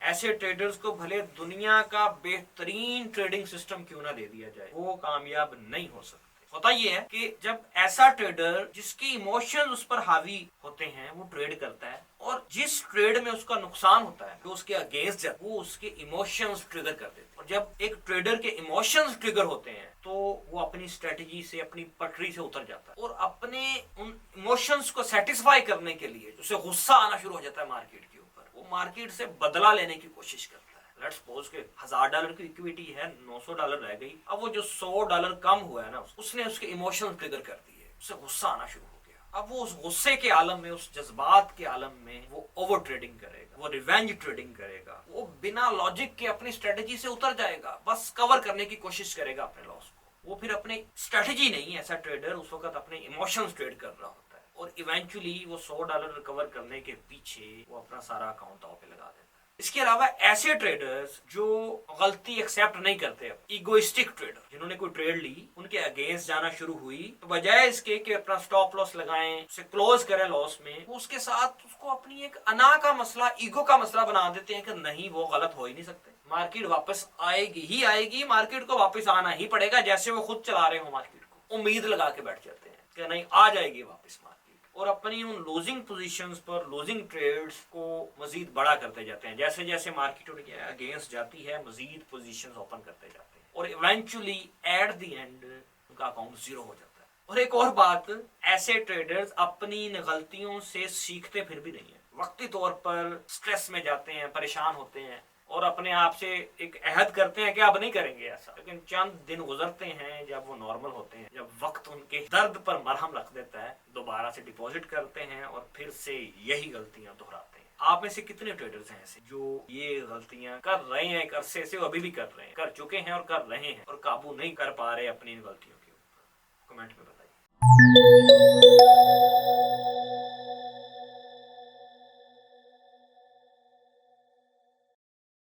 ऐसे ट्रेडर्स को भले दुनिया का बेहतरीन ट्रेडिंग सिस्टम क्यों ना दे दिया जाए, वो कामयाब नहीं हो सकते। होता ये है कि जब ऐसा ट्रेडर जिसके इमोशंस उस पर हावी होते हैं वो ट्रेड करता है, और जिस ट्रेड में उसका नुकसान होता है, जो उसके अगेंस्ट है, वो उसके इमोशंस ट्रिगर कर देते हैं। और जब एक ट्रेडर के इमोशंस ट्रिगर होते हैं तो वो अपनी स्ट्रेटजी से, अपनी पटरी से उतर जाता है, और अपने उन इमोशंस को सेटिस्फाई करने के लिए उसे गुस्सा आना शुरू हो जाता है मार्केट के ऊपर। वो मार्केट से बदला लेने की कोशिश करता है। लेट्स सपोज के $1000 की इक्विटी है, $900 रह गई, अब वो जो $100 कम हुआ है ना, उसने उसके इमोशंस ट्रिगर कर दिए, उसे गुस्सा आना शुरू हो गया। अब वो उस गुस्से के आलम में, उस जज्बात के आलम में वो ओवर ट्रेडिंग करेगा, वो रिवेंज ट्रेडिंग करेगा, वो बिना लॉजिक के अपनी स्ट्रेटजी से उतर जाएगा, बस कवर करने की कोशिश करेगा अपने लॉस को। वो फिर अपनी स्ट्रेटजी नहीं, ऐसा ट्रेडर उस वक्त अपने इमोशंस ट्रेड कर रहा होता है, और इवेंचुअली वो $100 रिकवर करने के पीछे वो अपना सारा अकाउंट दांव पे लगा देता है। इसके अलावा ऐसे ट्रेडर्स जो गलती एक्सेप्ट नहीं करते, इगोइस्टिक ट्रेडर, जिन्होंने कोई ट्रेड ली, उनके अगेंस्ट जाना शुरू हुई, तो बजाय इसके कि अपना स्टॉप लॉस लगाएं, उसे क्लोज करें लॉस में, वो उसके साथ उसको अपनी एक अना का मसला, ईगो का मसला बना देते हैं कि नहीं, वो गलत हो ही नहीं सकते, मार्केट वापस आएगी ही आएगी, मार्केट को वापस आना ही पड़ेगा, जैसे वो खुद चला रहे हो मार्केट को, उम्मीद लगा के बैठ जाते हैं कि नहीं, आ जाएगी वापस मार्केट, और अपनी उन लूजिंग पोजीशंस पर, लूजिंग ट्रेड्स को मजीद बड़ा करते जाते हैं। जैसे जैसे मार्केट उनके अगेंस्ट जाती है, मजीद पोजीशंस ओपन करते जाते हैं, और इवेंचुअली एट द एंड उनका अकाउंट जीरो हो जाता है। और एक और बात, ऐसे ट्रेडर्स अपनी इन गलतियों से सीखते फिर भी नहीं है, वक्ती तौर पर स्ट्रेस में जाते हैं, परेशान होते हैं, और अपने आप से एक अहद करते हैं कि अब नहीं करेंगे ऐसा, लेकिन चंद दिन गुजरते हैं, जब वो नॉर्मल होते हैं, जब वक्त उनके दर्द पर मरहम रख देता है, दोबारा से डिपॉजिट करते हैं और फिर से यही गलतियां दोहराते हैं। आप में से कितने ट्रेडर्स हैं ऐसे जो ये गलतियां कर रहे हैं, एक अरसे से अभी भी कर रहे हैं, कर चुके हैं और कर रहे हैं, और काबू नहीं कर पा रहे अपनी इन गलतियों के ऊपर? कमेंट में बताइए।